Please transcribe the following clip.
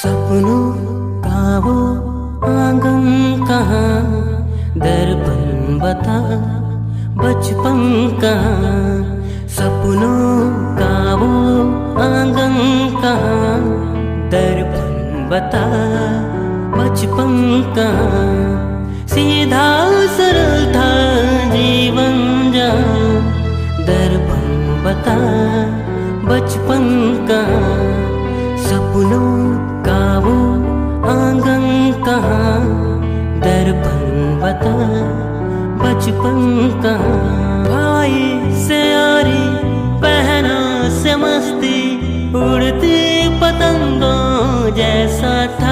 सपनों का वो आंगन कहाँ, दर्पण बता बचपन कहाँ। सपनों का वो आंगन कहाँ, दर्पण बता बचपन कहाँ। सीधा सरल था जीवन जहाँ, दर्पण बता बचपन कहाँ। सपनों का वो आंगन कहाँ, दर्पण बता बचपन कहाँ। भाई से यारी बहनों से मस्ती, उड़ती पतंगों जैसा था